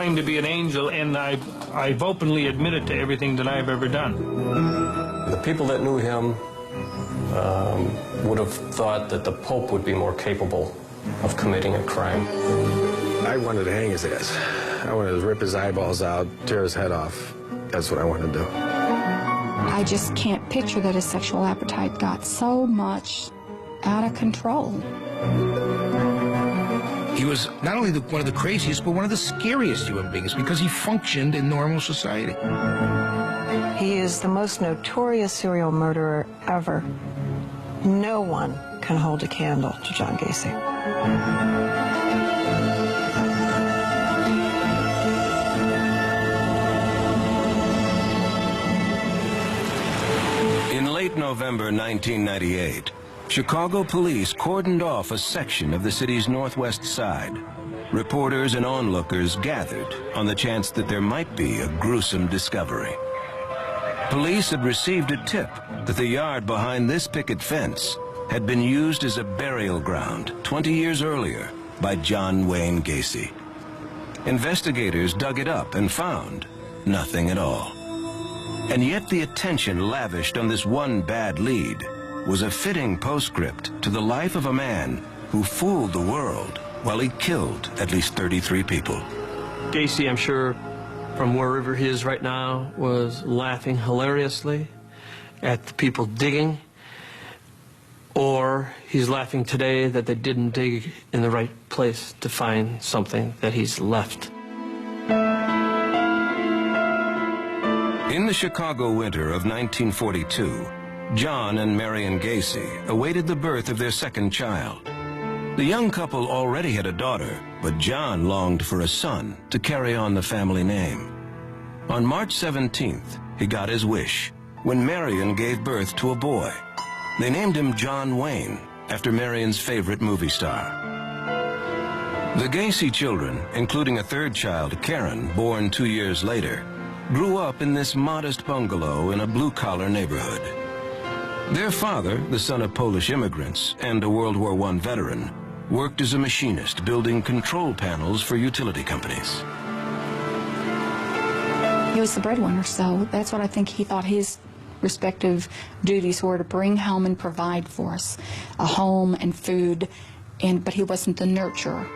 claim to be an angel, and I've openly admitted to everything that I've ever done. The people that knew him would have thought that the Pope would be more capable of committing a crime. I wanted to hang his ass. I wanted to rip his eyeballs out, tear his head off. That's what I wanted to do. I just can't picture that his sexual appetite got so much out of control. He was not only one of the craziest, but one of the scariest human beings because he functioned in normal society. He is the most notorious serial murderer ever. No one can hold a candle to John Gacy. In late November 1998, Chicago police cordoned off a section of the city's northwest side. Reporters and onlookers gathered on the chance that there might be a gruesome discovery. Police had received a tip that the yard behind this picket fence had been used as a burial ground 20 years earlier by John Wayne Gacy. Investigators dug it up and found nothing at all. And yet the attention lavished on this one bad lead was a fitting postscript to the life of a man who fooled the world while he killed at least 33 people. Gacy, I'm sure, from wherever he is right now, was laughing hilariously at the people digging, or he's laughing today that they didn't dig in the right place to find something that he's left. In the Chicago winter of 1942, John and Marion Gacy awaited the birth of their second child. The young couple already had a daughter, but John longed for a son to carry on the family name. On March 17th, he got his wish when Marion gave birth to a boy. They named him John Wayne, after Marion's favorite movie star. The Gacy children, including a third child, Karen, born 2 years later, grew up in this modest bungalow in a blue-collar neighborhood. Their father, the son of Polish immigrants and a World War I veteran, worked as a machinist building control panels for utility companies. He was the breadwinner, so that's what I think he thought his respective duties were, to bring home and provide for us a home and food, but he wasn't the nurturer.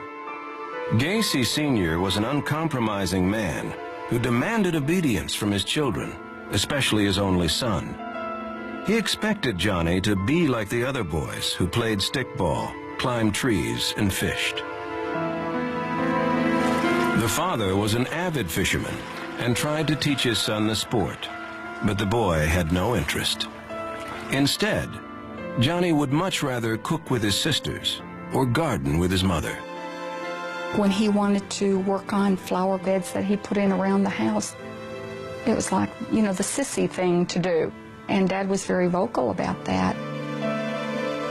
Gacy Sr. was an uncompromising man who demanded obedience from his children, especially his only son. He expected Johnny to be like the other boys who played stickball, climbed trees, and fished. The father was an avid fisherman and tried to teach his son the sport, but the boy had no interest. Instead, Johnny would much rather cook with his sisters or garden with his mother. When he wanted to work on flower beds that he put in around the house, it was like, you know, the sissy thing to do. And Dad was very vocal about that.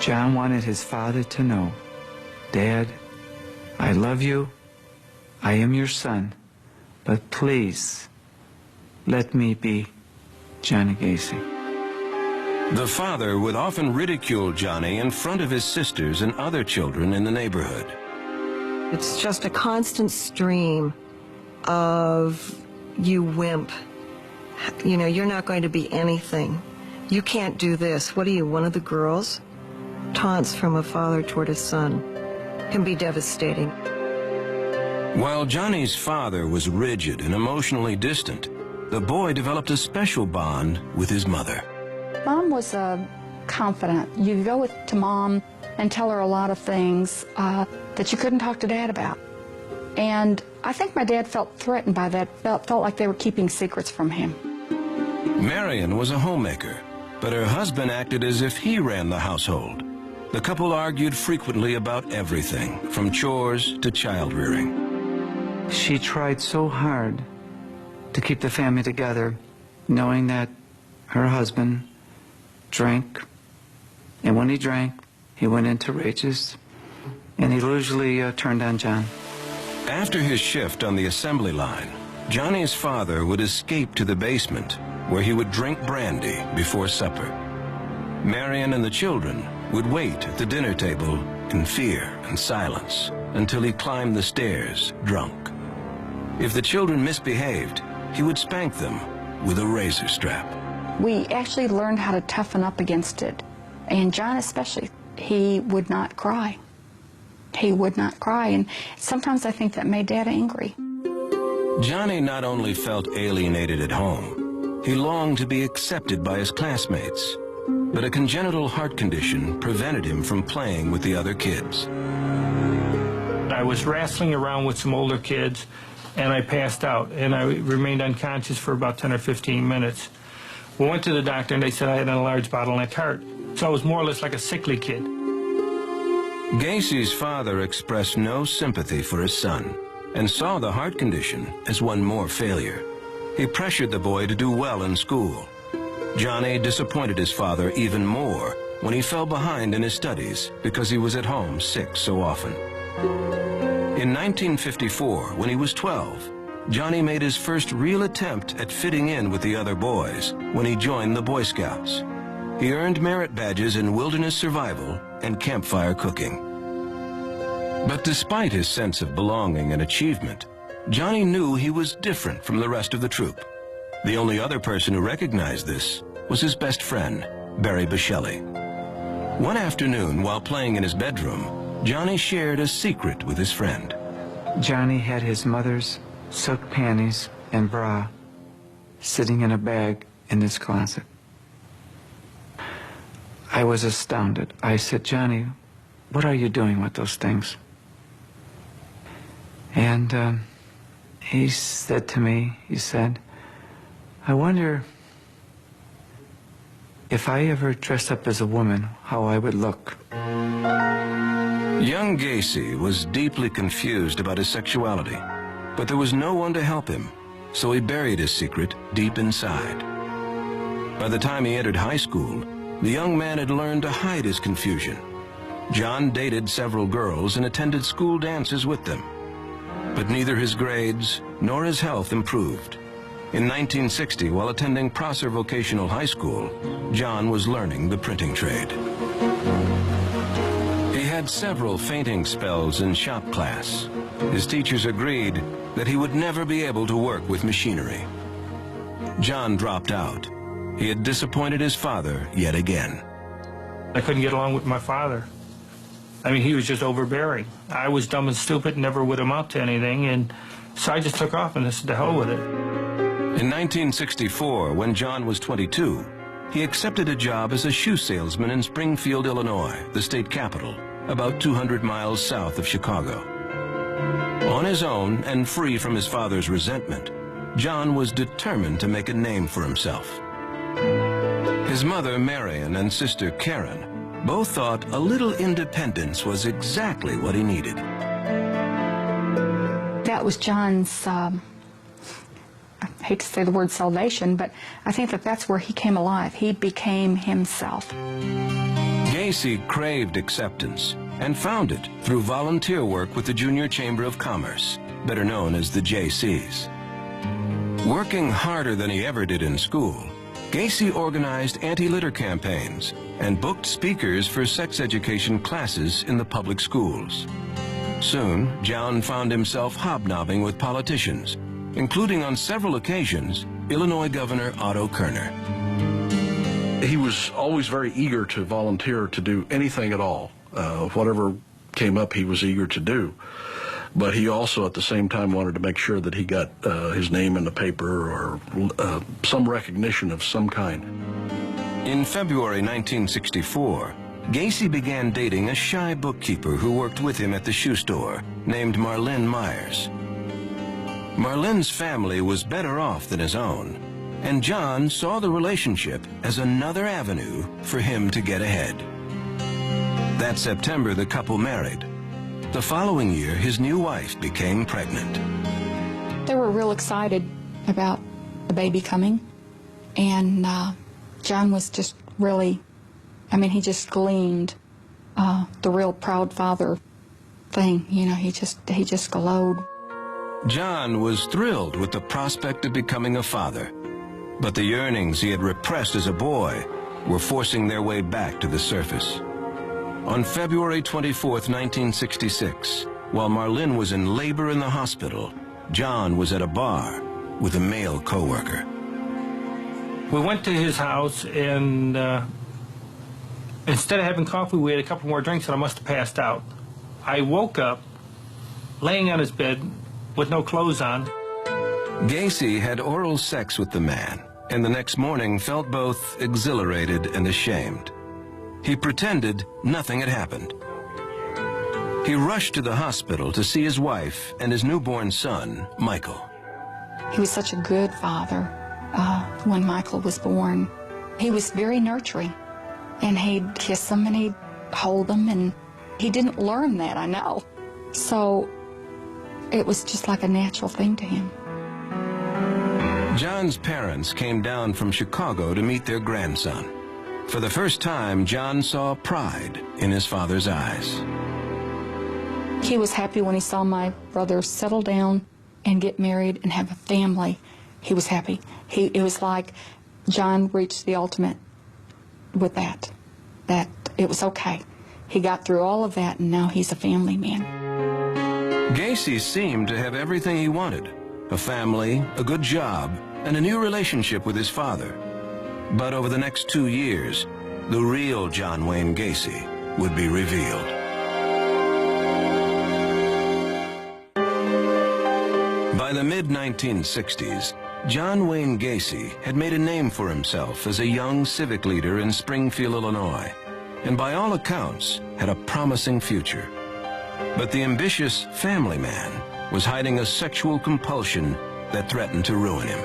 John wanted his father to know, Dad, I love you, I am your son, but please, let me be Johnny Gacy. The father would often ridicule Johnny in front of his sisters and other children in the neighborhood. It's just a constant stream of, you wimp. You know, you're not going to be anything. You can't do this. What are you, one of the girls? Taunts from a father toward his son can be devastating. While Johnny's father was rigid and emotionally distant, the boy developed a special bond with his mother. Mom was confident. You could go to Mom and tell her a lot of things that you couldn't talk to Dad about. And I think my dad felt threatened by that, felt like they were keeping secrets from him. Marion was a homemaker, but her husband acted as if he ran the household. The couple argued frequently about everything, from chores to child rearing. She tried so hard to keep the family together, knowing that her husband drank, and when he drank, he went into rages, and he usually turned on John. After his shift on the assembly line, Johnny's father would escape to the basement, where he would drink brandy before supper. Marion and the children would wait at the dinner table in fear and silence until he climbed the stairs drunk. If the children misbehaved, he would spank them with a razor strap. We actually learned how to toughen up against it. And John especially, he would not cry. He would not cry. And sometimes I think that made Dad angry. Johnny not only felt alienated at home, he longed to be accepted by his classmates. But a congenital heart condition prevented him from playing with the other kids. I was wrestling around with some older kids, and I passed out, and I remained unconscious for about 10 or 15 minutes. We went to the doctor, and they said I had an enlarged bottleneck heart. So I was more or less like a sickly kid. Gacy's father expressed no sympathy for his son and saw the heart condition as one more failure. He pressured the boy to do well in school. Johnny disappointed his father even more when he fell behind in his studies because he was at home sick so often. In 1954, when he was 12, Johnny made his first real attempt at fitting in with the other boys when he joined the Boy Scouts. He earned merit badges in wilderness survival and campfire cooking. But despite his sense of belonging and achievement, Johnny knew he was different from the rest of the troop. The only other person who recognized this was his best friend, Barry Bushelli. One afternoon, while playing in his bedroom, Johnny shared a secret with his friend. Johnny had his mother's silk panties and bra sitting in a bag in his closet. I was astounded. I said, Johnny, what are you doing with those things? And he said to me, he said, I wonder if I ever dressed up as a woman, how I would look. Young Gacy was deeply confused about his sexuality, but there was no one to help him, so he buried his secret deep inside. By the time he entered high school, the young man had learned to hide his confusion. John dated several girls and attended school dances with them, but neither his grades nor his health improved. In 1960, while attending Prosser Vocational High School, John was learning the printing trade. He had several fainting spells in shop class. His teachers agreed that he would never be able to work with machinery. John dropped out. He had disappointed his father yet again. I couldn't get along with my father. I mean, he was just overbearing. I was dumb and stupid, never would amount to anything, and so I just took off and said, to hell with it. In 1964, when John was 22, he accepted a job as a shoe salesman in Springfield, Illinois, the state capital, about 200 miles south of Chicago. On his own and free from his father's resentment, John was determined to make a name for himself. His mother, Marion, and sister, Karen, both thought a little independence was exactly what he needed. That was John's, I hate to say the word salvation, but I think that that's where he came alive. He became himself. Gacy craved acceptance and found it through volunteer work with the Junior Chamber of Commerce, better known as the JCs. Working harder than he ever did in school, Gacy organized anti-litter campaigns and booked speakers for sex education classes in the public schools. Soon, John found himself hobnobbing with politicians, including on several occasions, Illinois Governor Otto Kerner. He was always very eager to volunteer to do anything at all. Whatever came up, he was eager to do. But he also, at the same time, wanted to make sure that he got his name in the paper or some recognition of some kind. In February 1964, Gacy began dating a shy bookkeeper who worked with him at the shoe store, named Marlene Myers. Marlene's family was better off than his own, and John saw the relationship as another avenue for him to get ahead. That September, the couple married. The following year, his new wife became pregnant. They were real excited about the baby coming, and John was just really, I mean, he just gleaned the real proud father thing. You know, he just glowed. John was thrilled with the prospect of becoming a father, but the yearnings he had repressed as a boy were forcing their way back to the surface. On February 24th, 1966, while Marlene was in labor in the hospital, John was at a bar with a male coworker. We went to his house, and instead of having coffee, we had a couple more drinks, and I must have passed out. I woke up laying on his bed with no clothes on. Gacy had oral sex with the man, and the next morning felt both exhilarated and ashamed. He pretended nothing had happened. He rushed to the hospital to see his wife and his newborn son, Michael. He was such a good father when Michael was born. He was very nurturing, and he'd kiss them and he'd hold them, and he didn't learn that, I know. So it was just like a natural thing to him. John's parents came down from Chicago to meet their grandson. For the first time, John saw pride in his father's eyes. He was happy when he saw my brother settle down and get married and have a family. He was happy. It was like John reached the ultimate with that it was okay. He got through all of that, and now he's a family man. Gacy seemed to have everything he wanted: a family, a good job, and a new relationship with his father. But over the next 2 years, the real John Wayne Gacy would be revealed. By the mid-1960s, John Wayne Gacy had made a name for himself as a young civic leader in Springfield, Illinois, and by all accounts had a promising future. But the ambitious family man was hiding a sexual compulsion that threatened to ruin him.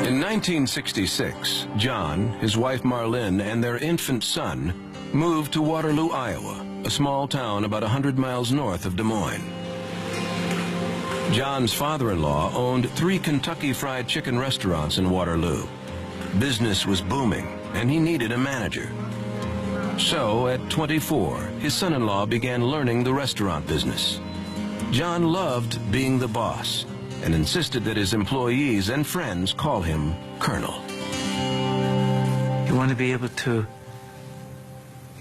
In 1966, John, his wife Marlene, and their infant son moved to Waterloo, Iowa, a small town about 100 miles north of Des Moines. John's father-in-law owned 3 Kentucky Fried Chicken restaurants in Waterloo. Business was booming, and he needed a manager. So, at 24, his son-in-law began learning the restaurant business. John loved being the boss and insisted that his employees and friends call him Colonel. He wanted to be able to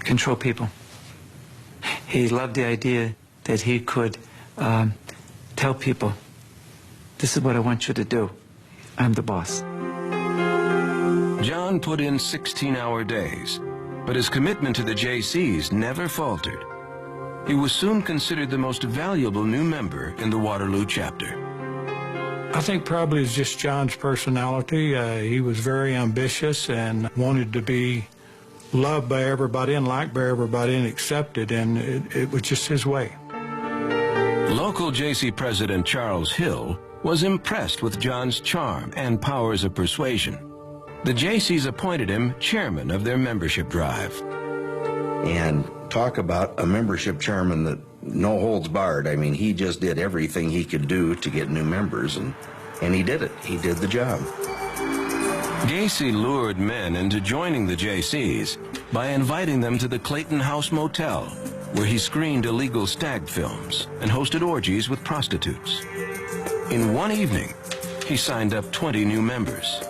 control people. He loved the idea that he could tell people, this is what I want you to do. I'm the boss. John put in 16-hour days, but his commitment to the JCs never faltered. He was soon considered the most valuable new member in the Waterloo chapter. I think probably it's just John's personality. He was very ambitious and wanted to be loved by everybody and liked by everybody and accepted, and it was just his way. Local JC President Charles Hill was impressed with John's charm and powers of persuasion. The JCs appointed him chairman of their membership drive. And talk about a membership chairman that no holds barred. I mean, he just did everything he could do to get new members, and he did it. He did the job. Gacy lured men into joining the JCs by inviting them to the Clayton House Motel, where he screened illegal stag films and hosted orgies with prostitutes. In one evening, he signed up 20 new members.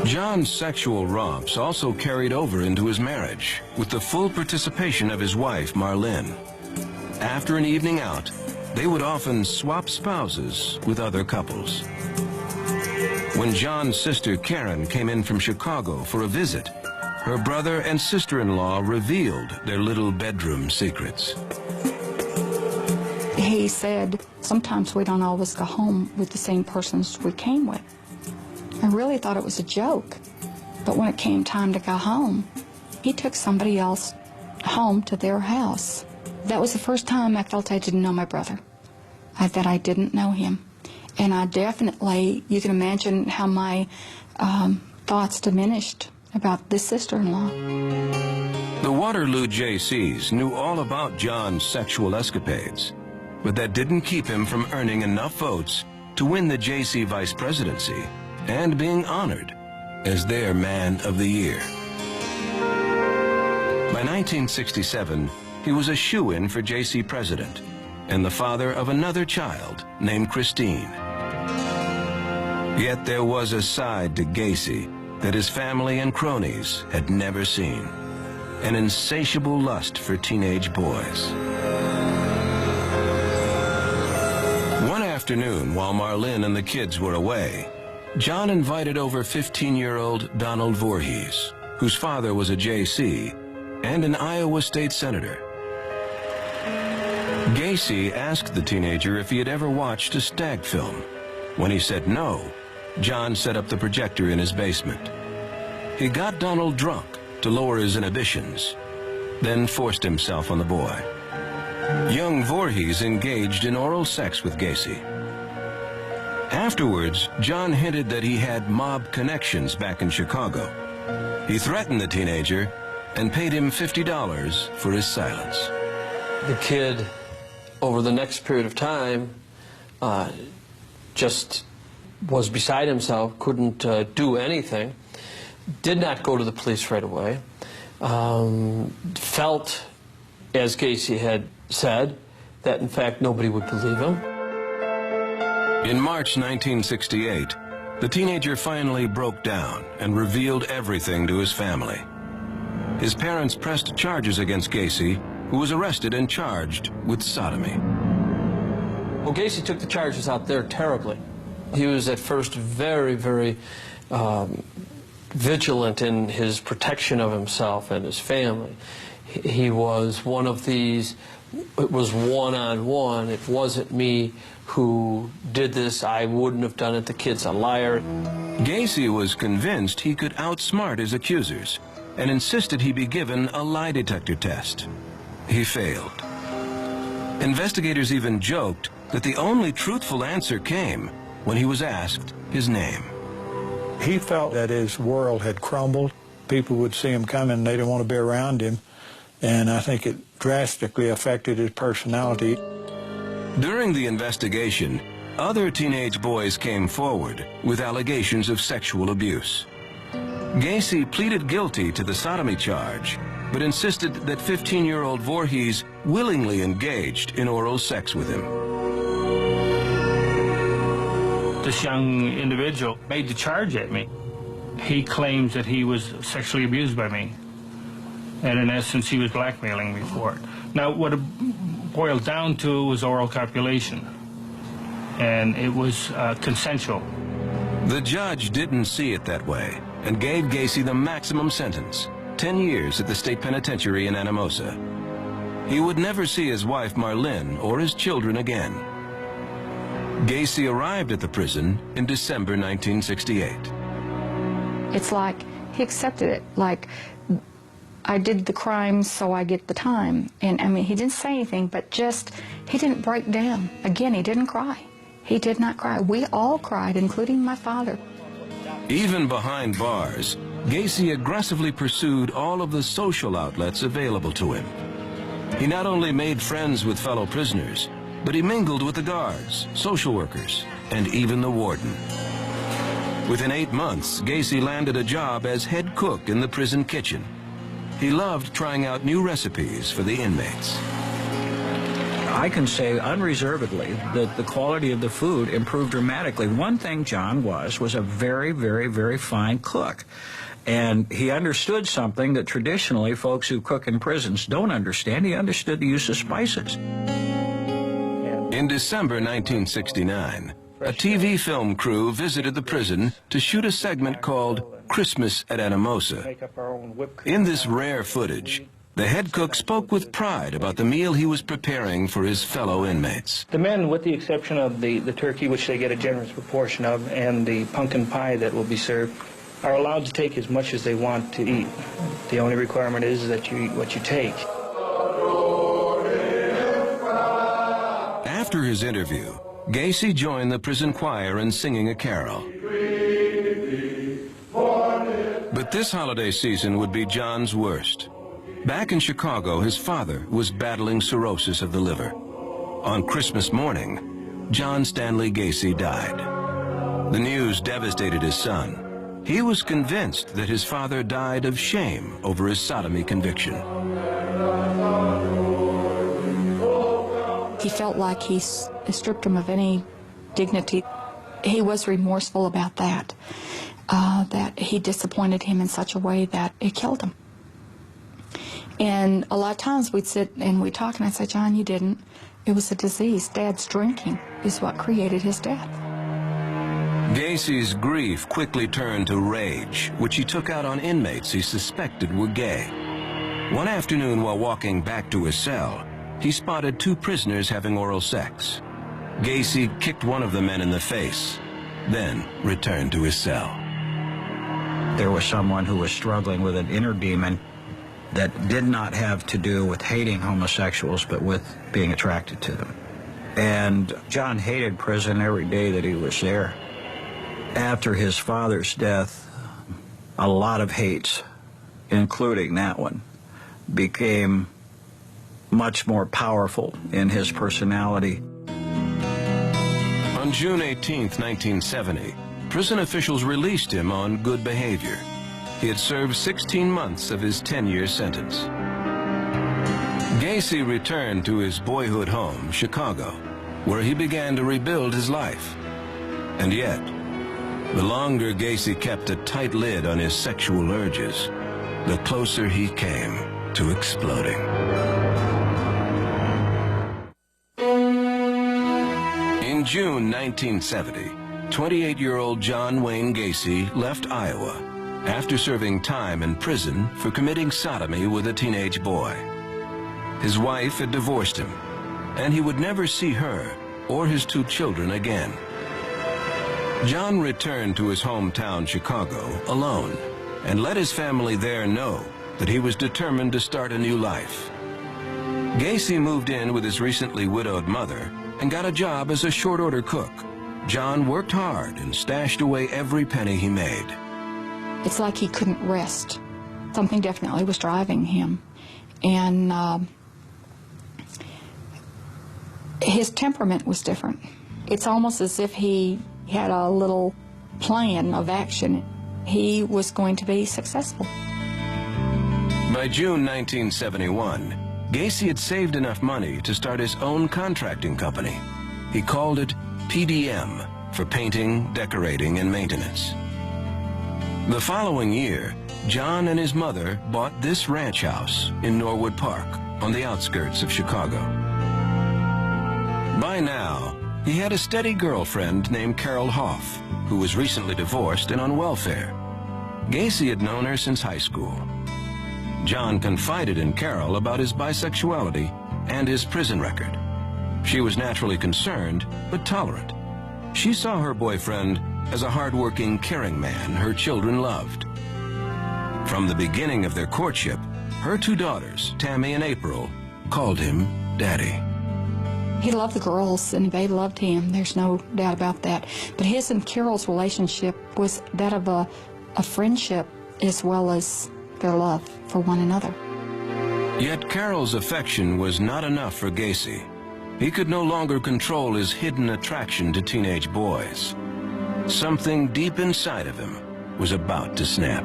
John's sexual romps also carried over into his marriage, with the full participation of his wife, Marlene. After an evening out, they would often swap spouses with other couples. When John's sister, Karen, came in from Chicago for a visit, her brother and sister-in-law revealed their little bedroom secrets. He said, sometimes we don't always go home with the same persons we came with. I really thought it was a joke, but when it came time to go home, he took somebody else home to their house. That was the first time I felt I didn't know my brother, that I didn't know him. And I definitely, you can imagine how my thoughts diminished about this sister-in-law. The Waterloo JCs knew all about John's sexual escapades, but that didn't keep him from earning enough votes to win the JC vice presidency and being honored as their Man of the Year. By 1967, he was a shoo-in for JC president and the father of another child named Christine. Yet there was a side to Gacy that his family and cronies had never seen, an insatiable lust for teenage boys. afternoon, while Marlene and the kids were away, John invited over 15-year-old Donald Voorhees, whose father was a J.C. and an Iowa State Senator. Gacy asked the teenager if he had ever watched a stag film. When he said no, John set up the projector in his basement. He got Donald drunk to lower his inhibitions, then forced himself on the boy. Young Voorhees engaged in oral sex with Gacy. Afterwards, John hinted that he had mob connections back in Chicago. He threatened the teenager and paid him $50 for his silence. The kid, over the next period of time, just was beside himself, couldn't do anything, did not go to the police right away, felt, as Gacy had said, that in fact nobody would believe him. In March 1968, the teenager finally broke down and revealed everything to his family. His parents pressed charges against Gacy, who was arrested and charged with sodomy. Well, Gacy took the charges out there terribly. He was at first very, very vigilant in his protection of himself and his family. He was one of these, it was one-on-one, it wasn't me who did this, I wouldn't have done it, the kid's a liar. Gacy was convinced he could outsmart his accusers and insisted he be given a lie detector test. He failed. Investigators even joked that the only truthful answer came when he was asked his name. He felt that his world had crumbled. People would see him coming and they didn't want to be around him. And I think it drastically affected his personality. During the investigation, other teenage boys came forward with allegations of sexual abuse. Gacy pleaded guilty to the sodomy charge, but insisted that 15-year-old Voorhees willingly engaged in oral sex with him. This young individual made the charge at me. He claims that he was sexually abused by me. And in essence, he was blackmailing me for it. Now, what it boiled down to was oral copulation. And it was consensual. The judge didn't see it that way and gave Gacy the maximum sentence, 10 years at the state penitentiary in Anamosa. He would never see his wife Marlene or his children again. Gacy arrived at the prison in December 1968. It's like he accepted it, like I did the crime so I get the time. And I mean, he didn't say anything, but just, he didn't break down. Again, he didn't cry. He did not cry. We all cried, including my father. Even behind bars, Gacy aggressively pursued all of the social outlets available to him. He not only made friends with fellow prisoners, but he mingled with the guards, social workers, and even the warden. Within 8 months, Gacy landed a job as head cook in the prison kitchen. He loved trying out new recipes for the inmates. I can say unreservedly that the quality of the food improved dramatically. One thing John was a very, very, very fine cook. And he understood something that traditionally folks who cook in prisons don't understand. He understood the use of spices. In December 1969, a TV film crew visited the prison to shoot a segment called Christmas at Anamosa. In this rare footage, the head cook spoke with pride about the meal he was preparing for his fellow inmates. The men, with the exception of the turkey, which they get a generous proportion of, and the pumpkin pie that will be served, are allowed to take as much as they want to eat. The only requirement is that you eat what you take. After his interview, Gacy joined the prison choir in singing a carol. But this holiday season would be John's worst. Back in Chicago, his father was battling cirrhosis of the liver. On Christmas morning, John Stanley Gacy died. The news devastated his son. He was convinced that his father died of shame over his sodomy conviction. He felt like he stripped him of any dignity. He was remorseful about that, that he disappointed him in such a way that it killed him. And a lot of times we'd sit and we'd talk, and I'd say, John, you didn't. It was a disease. Dad's drinking is what created his death. Gacy's grief quickly turned to rage, which he took out on inmates he suspected were gay. One afternoon while walking back to his cell, he spotted two prisoners having oral sex. Gacy kicked one of the men in the face, then returned to his cell. There was someone who was struggling with an inner demon that did not have to do with hating homosexuals, but with being attracted to them. And John hated prison every day that he was there. After his father's death, a lot of hates, including that one, became much more powerful in his personality. On June 18th, 1970, prison officials released him on good behavior. He had served 16 months of his 10-year sentence. Gacy returned to his boyhood home, Chicago, where he began to rebuild his life. And yet, the longer Gacy kept a tight lid on his sexual urges, the closer he came to exploding. In June 1970, 28-year-old John Wayne Gacy left Iowa after serving time in prison for committing sodomy with a teenage boy. His wife had divorced him, and he would never see her or his two children again. John returned to his hometown, Chicago, alone, and let his family there know that he was determined to start a new life. Gacy moved in with his recently widowed mother and got a job as a short-order cook. John worked hard and stashed away every penny he made. It's like he couldn't rest. Something definitely was driving him. And his temperament was different. It's almost as if he had a little plan of action. He was going to be successful. By June 1971, Gacy had saved enough money to start his own contracting company. He called it PDM, for painting, decorating, and maintenance. The following year, John and his mother bought this ranch house in Norwood Park on the outskirts of Chicago. By now, he had a steady girlfriend named Carol Hoff, who was recently divorced and on welfare. Gacy had known her since high school. John confided in Carol about his bisexuality and his prison record. She was naturally concerned, but tolerant. She saw her boyfriend as a hard-working, caring man her children loved. From the beginning of their courtship, her two daughters, Tammy and April, called him Daddy. He loved the girls, and they loved him. There's no doubt about that. But his and Carol's relationship was that of a friendship as well as their love for one another. Yet Carol's affection was not enough for Gacy. He could no longer control his hidden attraction to teenage boys. Something deep inside of him was about to snap.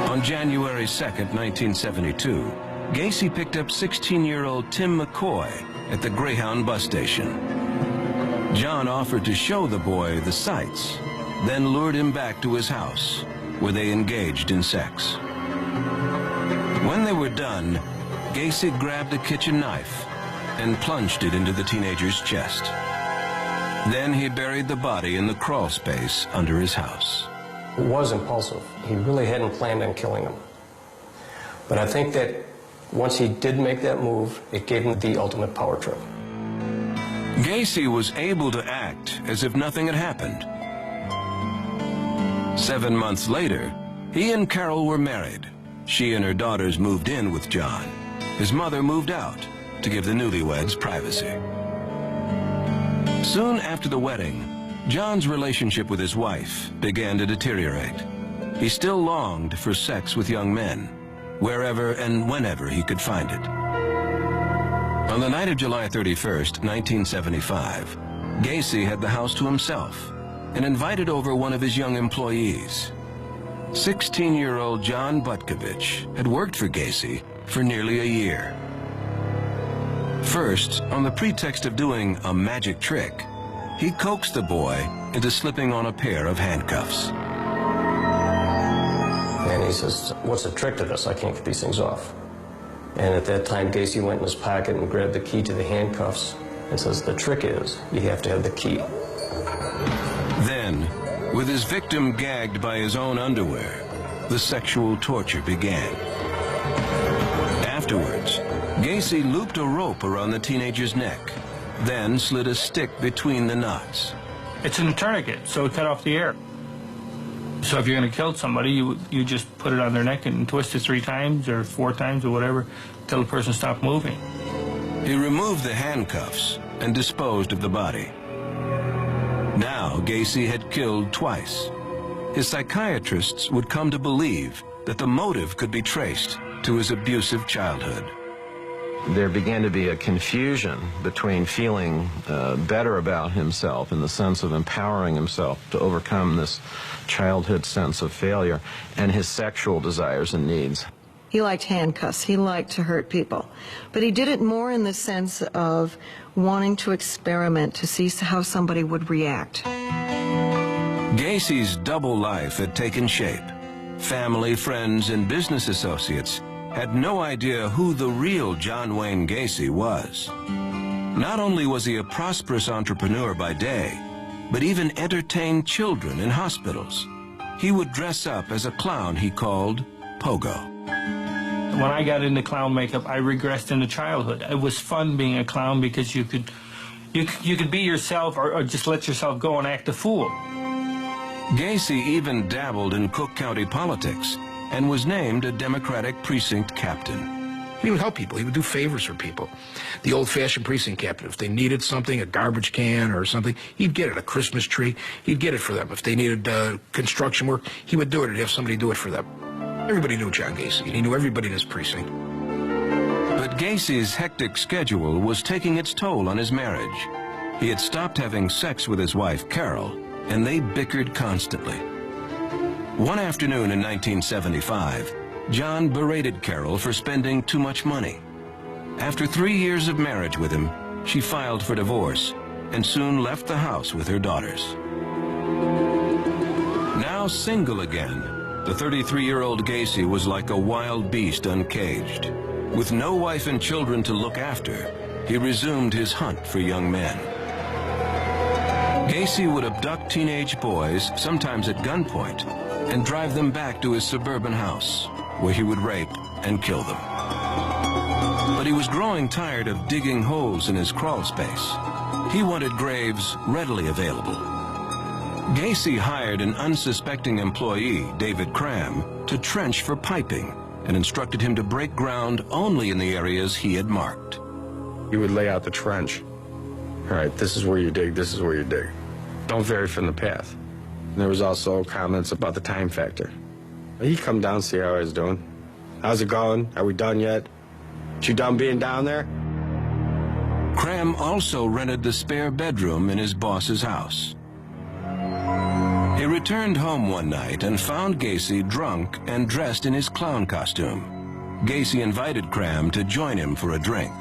On January 2nd, 1972, Gacy picked up 16-year-old Tim McCoy at the Greyhound bus station. John offered to show the boy the sights, then lured him back to his house, where they engaged in sex. When they were done, Gacy grabbed a kitchen knife and plunged it into the teenager's chest. Then he buried the body in the crawl space under his house. It was impulsive. He really hadn't planned on killing him. But I think that once he did make that move, it gave him the ultimate power trip. Gacy was able to act as if nothing had happened. 7 months later, he and Carol were married. She and her daughters moved in with John. His mother moved out to give the newlyweds privacy. Soon after the wedding, John's relationship with his wife began to deteriorate. He still longed for sex with young men, wherever and whenever he could find it. On the night of July 31st, 1975, Gacy had the house to himself and invited over one of his young employees. 16-year-old John Butkovich had worked for Gacy for nearly a year. First, on the pretext of doing a magic trick, he coaxed the boy into slipping on a pair of handcuffs. And he says, "What's the trick to this? I can't get these things off." And at that time, Gacy went in his pocket and grabbed the key to the handcuffs and says, the trick is you have to have the key. Then, with his victim gagged by his own underwear, the sexual torture began. Afterwards, Gacy looped a rope around the teenager's neck, then slid a stick between the knots. It's a tourniquet, so it cut off the air. So if you're going to kill somebody, you just put it on their neck and twist it 3 times or 4 times or whatever until the person stopped moving. He removed the handcuffs and disposed of the body. Now Gacy had killed twice. His psychiatrists would come to believe that the motive could be traced to his abusive childhood. There began to be a confusion between feeling better about himself in the sense of empowering himself to overcome this childhood sense of failure and his sexual desires and needs. He liked handcuffs. He liked to hurt people. But he did it more in the sense of wanting to experiment to see how somebody would react. Gacy's double life had taken shape. Family, friends, and business associates had no idea who the real John Wayne Gacy was. Not only was he a prosperous entrepreneur by day, but even entertained children in hospitals. He would dress up as a clown he called Pogo. When I got into clown makeup, I regressed into childhood. It was fun being a clown because you could be yourself or just let yourself go and act a fool. Gacy even dabbled in Cook County politics and was named a Democratic precinct captain. He would help people. He would do favors for people. The old-fashioned precinct captain, if they needed something, a garbage can or something, he'd get it, a Christmas tree, he'd get it for them. If they needed construction work, he would do it and have somebody do it for them. Everybody knew John Gacy, and he knew everybody in his precinct. But Gacy's hectic schedule was taking its toll on his marriage. He had stopped having sex with his wife, Carol, and they bickered constantly. One afternoon in 1975, John berated Carol for spending too much money. After 3 years of marriage with him, she filed for divorce and soon left the house with her daughters. Now single again, the 33-year-old Gacy was like a wild beast uncaged. With no wife and children to look after, he resumed his hunt for young men. Gacy would abduct teenage boys, sometimes at gunpoint, and drive them back to his suburban house, where he would rape and kill them. But he was growing tired of digging holes in his crawl space. He wanted graves readily available. Gacy hired an unsuspecting employee, David Cram, to trench for piping and instructed him to break ground only in the areas he had marked. He would lay out the trench. All right, this is where you dig, this is where you dig. Don't vary from the path. And there was also comments about the time factor. He'd come down, see how I was doing. How's it going? Are we done yet? You done being down there? Cram also rented the spare bedroom in his boss's house. He returned home one night and found Gacy drunk and dressed in his clown costume. Gacy invited Cram to join him for a drink.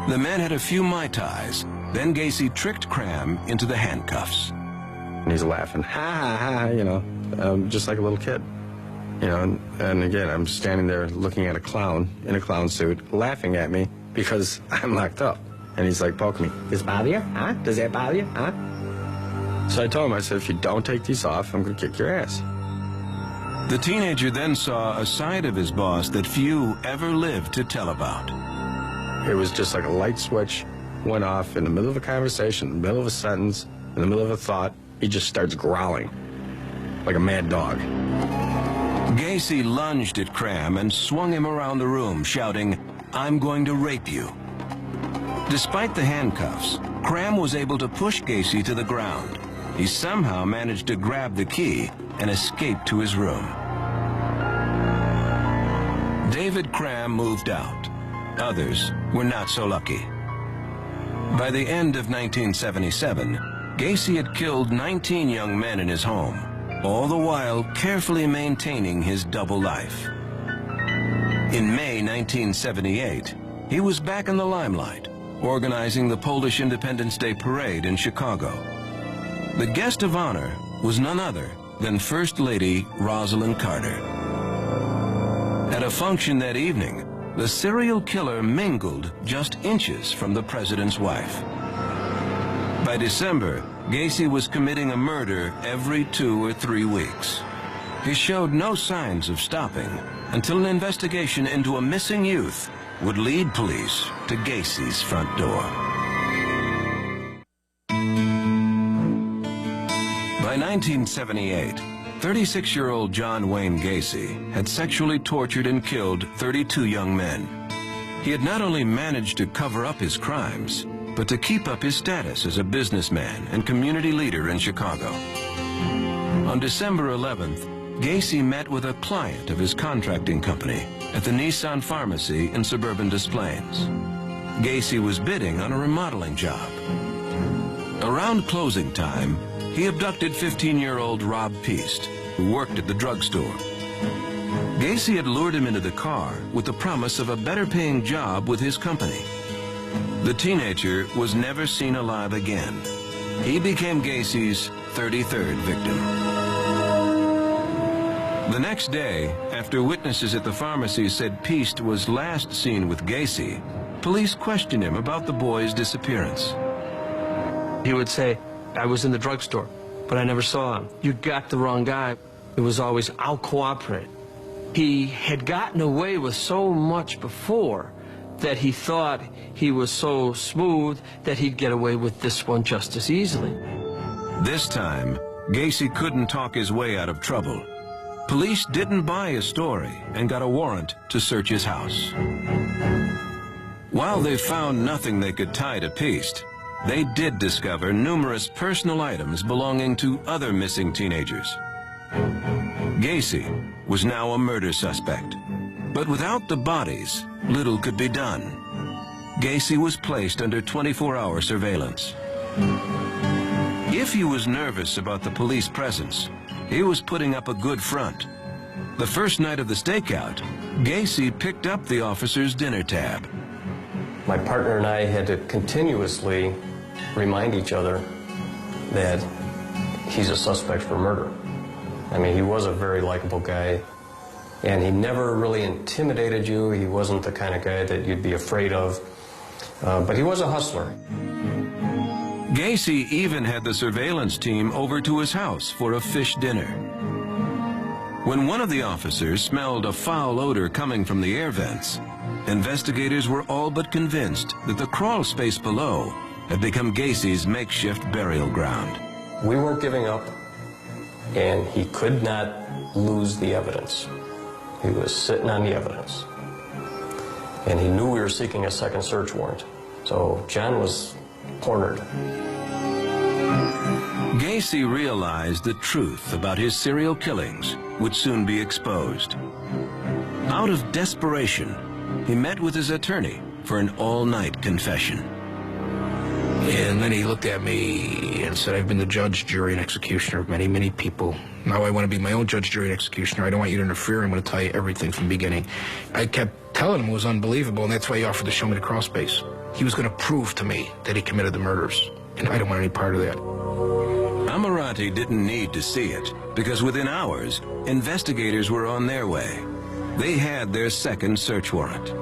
The men had a few Mai Tais. Then Gacy tricked Cram into the handcuffs. And he's laughing, ha, ha, ha, you know, just like a little kid. You know, and again, I'm standing there looking at a clown in a clown suit, laughing at me because I'm locked up. And he's like poking me. Does it bother you? Huh? Does that bother you? Huh? So I told him, I said, if you don't take these off, I'm going to kick your ass. The teenager then saw a side of his boss that few ever lived to tell about. It was just like a light switch went off in the middle of a conversation, in the middle of a sentence, in the middle of a thought. He just starts growling like a mad dog. Gacy lunged at Cram and swung him around the room, shouting, "I'm going to rape you." Despite the handcuffs, Cram was able to push Gacy to the ground. He somehow managed to grab the key and escape to his room. David Cram moved out. Others were not so lucky. By the end of 1977, Gacy had killed 19 young men in his home, all the while carefully maintaining his double life. In May 1978, he was back in the limelight, organizing the Polish Independence Day Parade in Chicago. The guest of honor was none other than First Lady Rosalind Carter. At a function that evening, the serial killer mingled just inches from the president's wife. By December, Gacy was committing a murder every 2 or 3 weeks. He showed no signs of stopping until an investigation into a missing youth would lead police to Gacy's front door. By 1978, 36-year-old John Wayne Gacy had sexually tortured and killed 32 young men. He had not only managed to cover up his crimes, but to keep up his status as a businessman and community leader in Chicago. On December 11th, Gacy met with a client of his contracting company at the Nissan Pharmacy in suburban Des Plaines. Gacy was bidding on a remodeling job. Around closing time, he abducted 15-year-old Rob Peast, who worked at the drugstore. Gacy had lured him into the car with the promise of a better-paying job with his company. The teenager was never seen alive again. He became Gacy's 33rd victim. The next day, after witnesses at the pharmacy said Peast was last seen with Gacy, police questioned him about the boy's disappearance. He would say, I was in the drugstore, but I never saw him. You got the wrong guy. It was always, I'll cooperate. He had gotten away with so much before that he thought he was so smooth that he'd get away with this one just as easily. This time, Gacy couldn't talk his way out of trouble. Police didn't buy his story and got a warrant to search his house. While they found nothing they could tie to Peast, they did discover numerous personal items belonging to other missing teenagers. Gacy was now a murder suspect, but without the bodies, little could be done. Gacy was placed under 24-hour surveillance. If he was nervous about the police presence, he was putting up a good front. The first night of the stakeout, Gacy picked up the officer's dinner tab. My partner and I had to continuously remind each other that he's a suspect for murder. I mean, he was a very likable guy, and he never really intimidated you. He wasn't the kind of guy that you'd be afraid of, but he was a hustler. Gacy even had the surveillance team over to his house for a fish dinner. When one of the officers smelled a foul odor coming from the air vents, investigators were all but convinced that the crawl space below had become Gacy's makeshift burial ground. We weren't giving up, and he could not lose the evidence. He was sitting on the evidence. And he knew we were seeking a second search warrant. So John was cornered. Gacy realized the truth about his serial killings would soon be exposed. Out of desperation, he met with his attorney for an all-night confession. And then he looked at me and said, I've been the judge, jury, and executioner of many, many people. Now I want to be my own judge, jury, and executioner. I don't want you to interfere. I'm going to tell you everything from the beginning. I kept telling him it was unbelievable, and that's why he offered to show me the crawl space. He was going to prove to me that he committed the murders, and I don't want any part of that. Amirante didn't need to see it, because within hours, investigators were on their way. They had their second search warrant.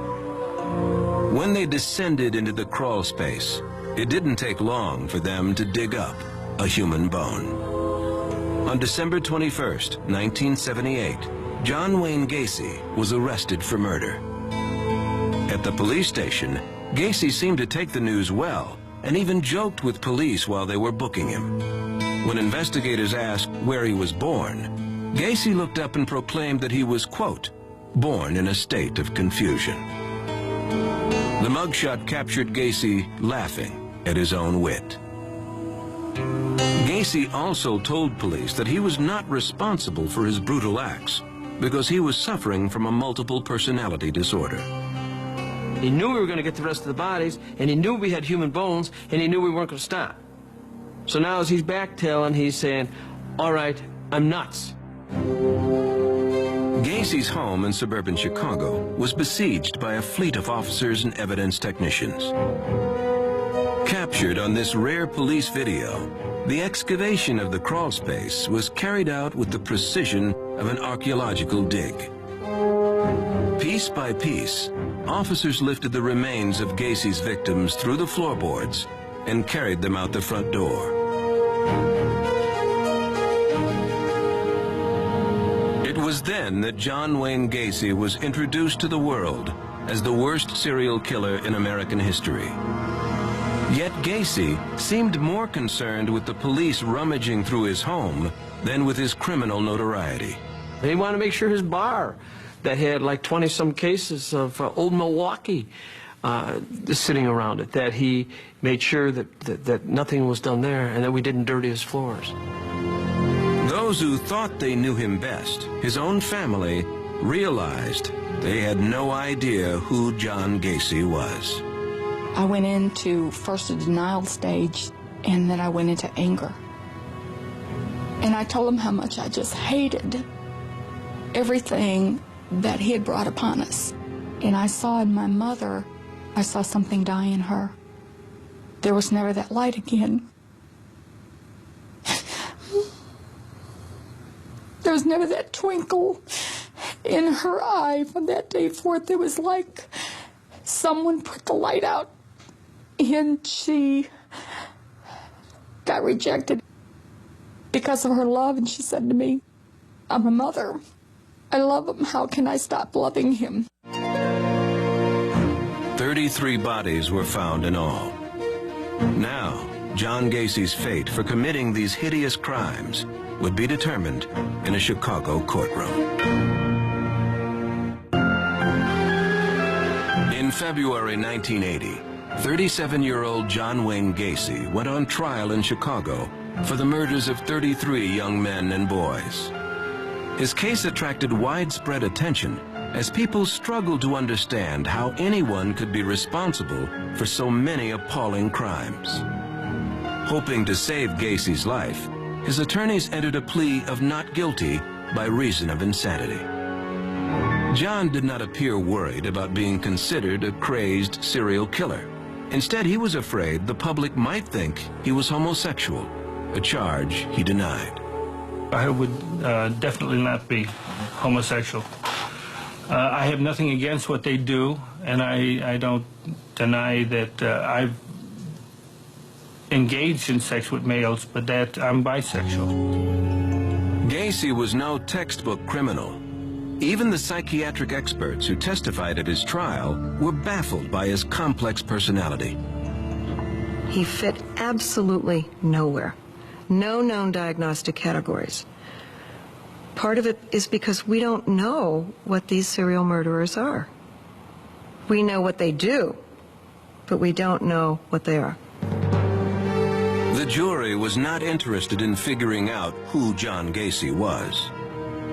When they descended into the crawl space, it didn't take long for them to dig up a human bone. On December 21st, 1978, John Wayne Gacy was arrested for murder. At the police station, Gacy seemed to take the news well and even joked with police while they were booking him. When investigators asked where he was born, Gacy looked up and proclaimed that he was, quote, born in a state of confusion. The mugshot captured Gacy laughing at his own wit. Gacy also told police that he was not responsible for his brutal acts because he was suffering from a multiple personality disorder. He knew we were going to get the rest of the bodies, and he knew we had human bones, and he knew we weren't going to stop. So now as he's backtailing, he's saying, all right, I'm nuts. Gacy's home in suburban Chicago was besieged by a fleet of officers and evidence technicians. Captured on this rare police video, the excavation of the crawl space was carried out with the precision of an archaeological dig. Piece by piece, officers lifted the remains of Gacy's victims through the floorboards and carried them out the front door. It was then that John Wayne Gacy was introduced to the world as the worst serial killer in American history. Yet Gacy seemed more concerned with the police rummaging through his home than with his criminal notoriety. He wanted to make sure his bar that had like 20-some cases of Old Milwaukee sitting around it, that he made sure that nothing was done there and that we didn't dirty his floors. Those who thought they knew him best, his own family, realized they had no idea who John Gacy was. I went into first a denial stage, and then I went into anger. And I told him how much I just hated everything that he had brought upon us. And I saw in my mother, I saw something die in her. There was never that light again. There was never that twinkle in her eye from that day forth. It was like someone put the light out, and she got rejected because of her love. And she said to me, I'm a mother. I love him. How can I stop loving him? 33 bodies were found in all. Now, John Gacy's fate for committing these hideous crimes would be determined in a Chicago courtroom. In February 1980, 37-year-old John Wayne Gacy went on trial in Chicago for the murders of 33 young men and boys. His case attracted widespread attention as people struggled to understand how anyone could be responsible for so many appalling crimes. Hoping to save Gacy's life, his attorneys entered a plea of not guilty by reason of insanity. John did not appear worried about being considered a crazed serial killer. Instead, he was afraid the public might think he was homosexual, a charge he denied. I would definitely not be homosexual. I have nothing against what they do, and I don't deny that I've engaged in sex with males, but that I'm bisexual. Gacy was no textbook criminal. Even the psychiatric experts who testified at his trial were baffled by his complex personality. He fit absolutely nowhere. No known diagnostic categories. Part of it is because we don't know what these serial murderers are. We know what they do, but we don't know what they are. The jury was not interested in figuring out who John Gacy was.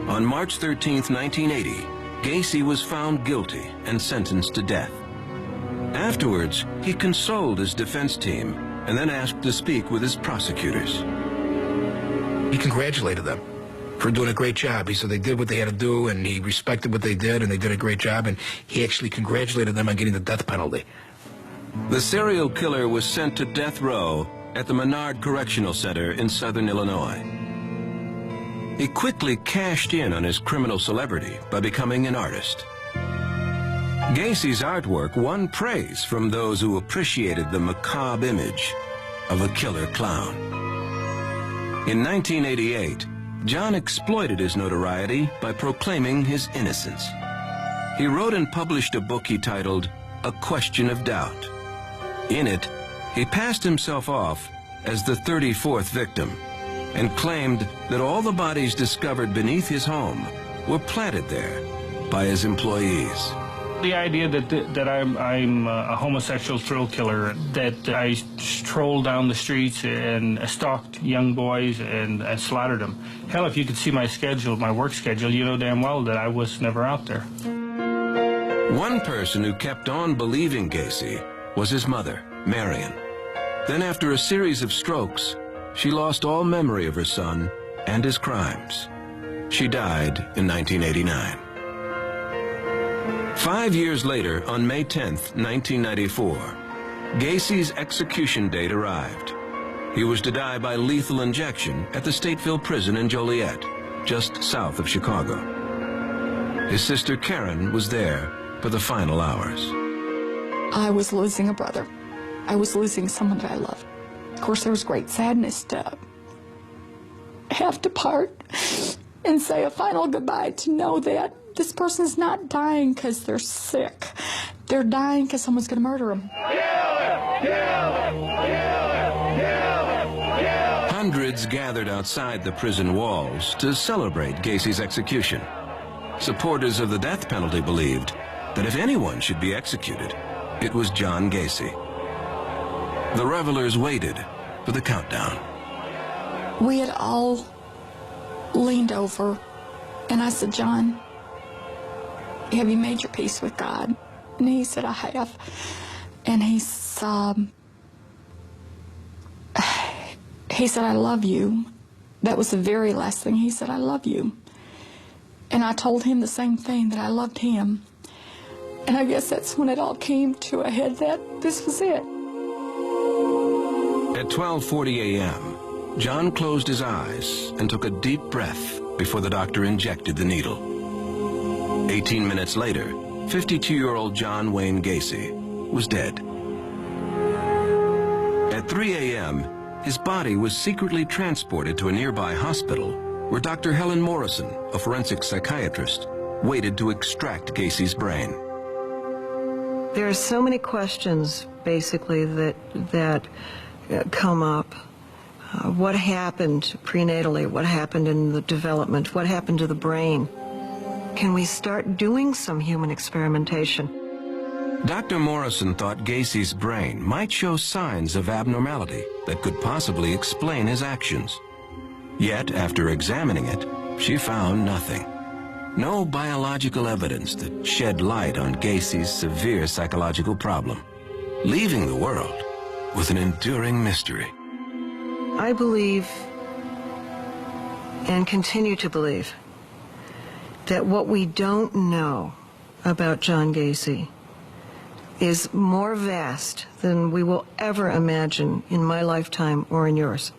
On March 13, 1980, Gacy was found guilty and sentenced to death. Afterwards, he consoled his defense team and then asked to speak with his prosecutors. He congratulated them for doing a great job. He said they did what they had to do, and he respected what they did, and they did a great job, and he actually congratulated them on getting the death penalty. The serial killer was sent to death row at the Menard Correctional Center in southern Illinois. He quickly cashed in on his criminal celebrity by becoming an artist. Gacy's artwork won praise from those who appreciated the macabre image of a killer clown. In 1988, John exploited his notoriety by proclaiming his innocence. He wrote and published a book he titled A Question of Doubt. In it, he passed himself off as the 34th victim and claimed that all the bodies discovered beneath his home were planted there by his employees. The idea that I'm a homosexual thrill killer, that I strolled down the streets and stalked young boys and slaughtered them. Hell, if you could see my schedule, my work schedule, you know damn well that I was never out there. One person who kept on believing Gacy was his mother, Marion. Then after a series of strokes, she lost all memory of her son and his crimes. She died in 1989. 5 years later, on May 10th, 1994, Gacy's execution date arrived. He was to die by lethal injection at the Stateville Prison in Joliet, just south of Chicago. His sister Karen was there for the final hours. I was losing a brother. I was losing someone that I loved. Of course, there was great sadness to have to part and say a final goodbye, to know that this person is not dying because they're sick. They're dying because someone's going to murder them. Hundreds gathered outside the prison walls to celebrate Gacy's execution. Supporters of the death penalty believed that if anyone should be executed, it was John Gacy. The revelers waited for the countdown. We had all leaned over, and I said, "John, have you made your peace with God?" And he said, "I have." And he said, "I love you." That was the very last thing he said, "I love you." And I told him the same thing, that I loved him. And I guess that's when it all came to a head, that this was it. At 12:40 a.m., John closed his eyes and took a deep breath before the doctor injected the needle. 18 minutes later, 52-year-old John Wayne Gacy was dead. At 3 a.m., his body was secretly transported to a nearby hospital where Dr. Helen Morrison, a forensic psychiatrist, waited to extract Gacy's brain. There are so many questions, basically, that come up. What happened prenatally? What happened in the development? What happened to the brain? Can we start doing some human experimentation? Dr. Morrison thought Gacy's brain might show signs of abnormality that could possibly explain his actions. Yet, after examining it, she found nothing. No biological evidence that shed light on Gacy's severe psychological problem, leaving the world with an enduring mystery. I believe, and continue to believe, that what we don't know about John Gacy is more vast than we will ever imagine in my lifetime or in yours.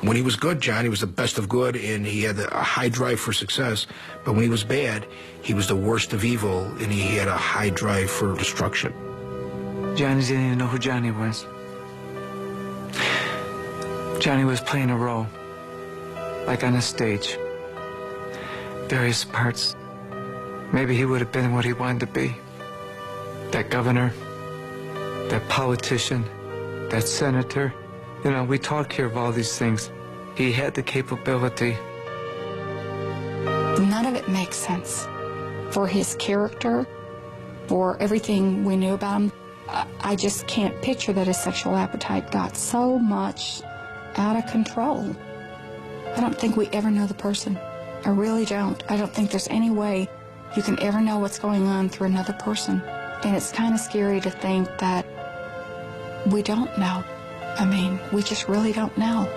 When he was good, John, he was the best of good, and he had a high drive for success. But when he was bad, he was the worst of evil, and he had a high drive for destruction. Johnny didn't even know who Johnny was. Johnny was playing a role, like on a stage. Various parts. Maybe he would have been what he wanted to be. That governor, that politician, that senator. You know, we talk here of all these things. He had the capability. None of it makes sense. For his character, for everything we knew about him, I just can't picture that his sexual appetite got so much out of control. I don't think we ever know the person. I really don't. I don't think there's any way you can ever know what's going on through another person. And it's kind of scary to think that we don't know. I mean, we just really don't know.